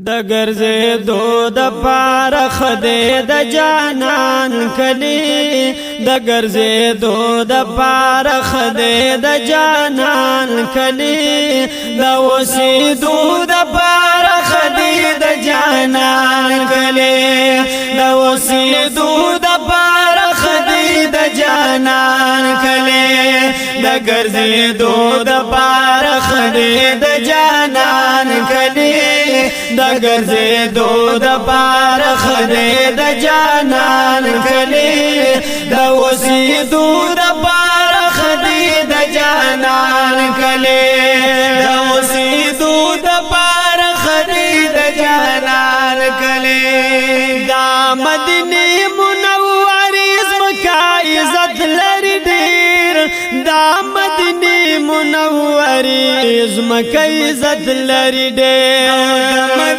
د ګرځېدو د پاره خدای د جانان کلی د ګرځېدو د پاره خدای د جانان کلی د اوسېدو د پاره خدای د جانان کلی د اوسېدو د پاره خدای د جانان کلی د ګرځېدو د پاره خدای د جانان کلی د ګرځېدو د پاره خدای د جانان کلی د اوسېدو د پاره خدای د جانان کلی د اوسېدو د پاره خدای د جانان کلی دا مدینه منورې زمکه عزت لري ډېر دا مدینه منورې زمکه عزت لري ډېر